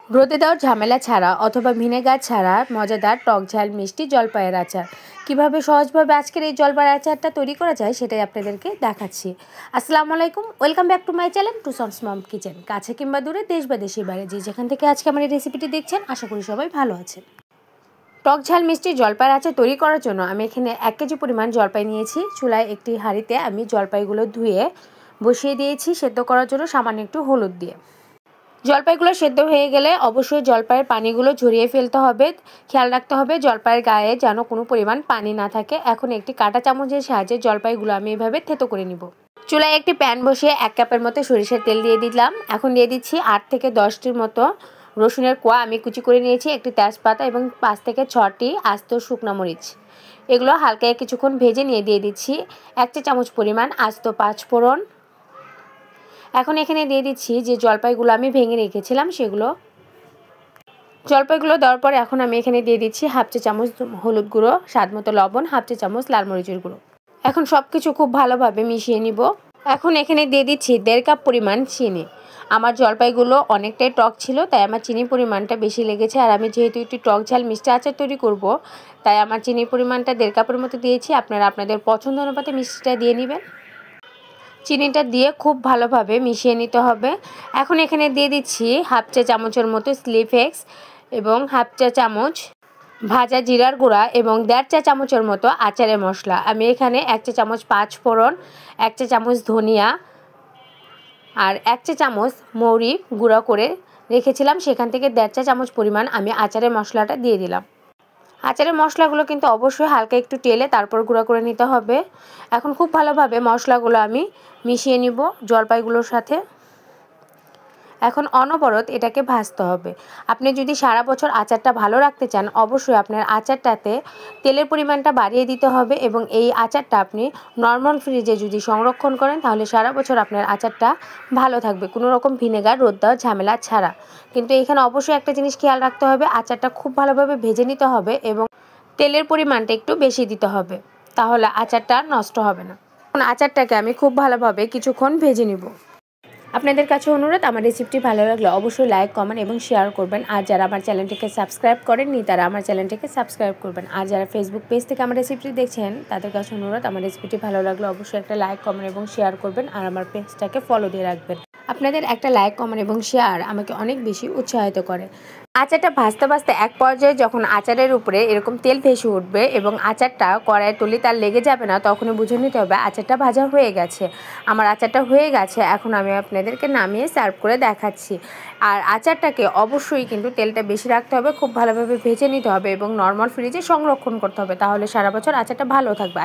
রোদে দেওয়ার ঝামেলা ছাড়া অথবা ভিনেগার ছাড়া মজাদার টক ঝাল মিষ্টি জলপাইয়ের আচার কিভাবে সহজভাবে আজকের এই জলপাইয়ের আচারটা তৈরি করা যায় সেটাই আপনাদেরকে দেখাচ্ছি। আসসালামু আলাইকুম, welcome back to my channel টুসনস মম কিচেন। কাছে কিংবা দূরে, দেশ বা দেশের বাইরে যে যেখান থেকে আজকে আমার এই রেসিপিটি দেখছেন, আশা করি সবাই ভালো আছেন। টক ঝাল মিষ্টি জলপাইয়ের আচার তৈরি করার জন্য আমি এখানে 1 কেজি পরিমাণ জলপাই নিয়েছি। চুলায় একটি হাঁড়িতে আমি জলপাইগুলো ধুয়ে বসিয়ে দিয়েছি সেদ্ধ করার জন্য সামান্য একটু হলুদ দিয়ে। জলপাইগুলো সেদ্ধ হয়ে গেলে অবশ্যই জলপাইয়ের পানিগুলো ঝরিয়ে ফেলতে হবে। খেয়াল রাখতে হবে জলপাইয়ের গায়ে যেন কোনো পরিমাণ পানি না থাকে। এখন একটি কাঁটা চামচের সাহায্যে জলপাইগুলো আমি এভাবে থেতো করে নিব। চুলায় একটি প্যান বসিয়ে 1 কাপের মতো সরিষার তেল দিয়ে দিলাম। এখন দিয়ে দিচ্ছি 8 থেকে 10টির মতো রসুনের কোয়া আমি কুচি করে নিয়েছি, একটি তেজপাতা এবং 5 থেকে 6টি আস্ত শুকনো মরিচ। এগুলো হালকা কিছুক্ষণ ভেজে নিয়ে দিয়ে দিচ্ছি 1 চা চামচ পরিমাণ আস্ত 5 ফোড়ন। এখন এখানে দিয়ে দিচ্ছি যে জলপাইগুলো আমি ভেঙে রেখেছিলাম সেগুলো। জলপাইগুলো দেওয়ার পরে এখন আমি এখানে দিয়ে দিচ্ছি 1/2 চা চামচ হলুদ গুঁড়ো, স্বাদ মতো লবণ, 1/2 চা চামচ লাল মরিচের গুঁড়ো। এখন সব কিছু খুব ভালোভাবে মিশিয়ে নিব। এখন এখানে দিয়ে দিচ্ছি 1.5 কাপ পরিমাণ চিনি। আমার জলপাইগুলো অনেকটাই টক ছিল, তাই আমার চিনির পরিমাণটা বেশি লেগেছে। আর আমি যেহেতু একটু টক ঝাল মিষ্টি আচার তৈরি করব, তাই আমার চিনির পরিমাণটা 1.5 কাপের মতো দিয়েছি। আপনারা আপনাদের পছন্দ অনুপাতে মিষ্টিটা দিয়ে নেবেন। চিনিটা দিয়ে খুব ভালোভাবে মিশিয়ে নিতে হবে। এখন এখানে দিয়ে দিচ্ছি 1/2 চা চামচের মতো চিলি ফ্লেক্স এবং 1/2 চা চামচ ভাজা জিরার গুঁড়া এবং 1.5 চা চামচের মতো আচারের মশলা। আমি এখানে 1 চা চামচ 5 ফোড়ন, 1 চা চামচ ধনিয়া আর 1 চা চামচ মৌরি গুঁড়া করে রেখেছিলাম, সেখান থেকে 1.5 চা চামচ পরিমাণ আমি আচারের মশলাটা দিয়ে দিলাম। আচারের মশলাগুলো কিন্তু অবশ্যই হালকা একটু টেলে তারপর গুঁড়া করে নিতে হবে। এখন খুব ভালোভাবে মশলাগুলো আমি মিশিয়ে নিব জলপাইগুলোর সাথে। এখন অনবরত এটাকে ভাজতে হবে। আপনি যদি সারা বছর আচারটা ভালো রাখতে চান, অবশ্যই আপনার আচারটাতে তেলের পরিমাণটা বাড়িয়ে দিতে হবে এবং এই আচারটা আপনি নর্মাল ফ্রিজে যদি সংরক্ষণ করেন তাহলে সারা বছর আপনার আচারটা ভালো থাকবে, কোনো রকম ভিনেগার রোদ দেওয়ার ঝামেলা ছাড়া। কিন্তু এখানে অবশ্যই একটা জিনিস খেয়াল রাখতে হবে, আচারটা খুব ভালোভাবে ভেজে নিতে হবে এবং তেলের পরিমাণটা একটু বেশি দিতে হবে, তাহলে আচারটা নষ্ট হবে না। এখন আচারটাকে আমি খুব ভালোভাবে কিছুক্ষণ ভেজে নিব। আপনাদের কাছে অনুরোধ, আমার রেসিপিটি ভালো লাগলে অবশ্যই লাইক, কমেন্ট এবং শেয়ার করবেন। আর যারা আমার চ্যানেলটিকে সাবস্ক্রাইব করেননি তারা আমার চ্যানেলটিকে সাবস্ক্রাইব করবেন। আর যারা ফেসবুক পেজ থেকে আমার রেসিপিটি দেখছেন তাদের কাছে অনুরোধ, আমার রেসিপিটি ভালো লাগলে অবশ্যই একটা লাইক, কমেন্ট এবং শেয়ার করবেন আর আমার পেজটাকে ফলো দিয়ে রাখবেন। আপনাদের একটা লাইক, কমেন্ট এবং শেয়ার আমাকে অনেক বেশি উৎসাহিত করে। আচারটা ভাজতে ভাজতে এক পর্যায়ে যখন আচারের উপরে এরকম তেল ভেসে উঠবে এবং আচারটা কড়াইয়ের তলে তার লেগে যাবে না, তখনই বুঝে নিতে হবে আচারটা ভাজা হয়ে গেছে। আমার আচারটা হয়ে গেছে, এখন আমি আপনাদেরকে নামিয়ে সার্ভ করে দেখাচ্ছি। আর আচারটাকে অবশ্যই কিন্তু তেলটা বেশি রাখতে হবে, খুব ভালোভাবে ভেজে নিতে হবে এবং নর্মাল ফ্রিজে সংরক্ষণ করতে হবে, তাহলে সারা বছর আচারটা ভালো থাকবে।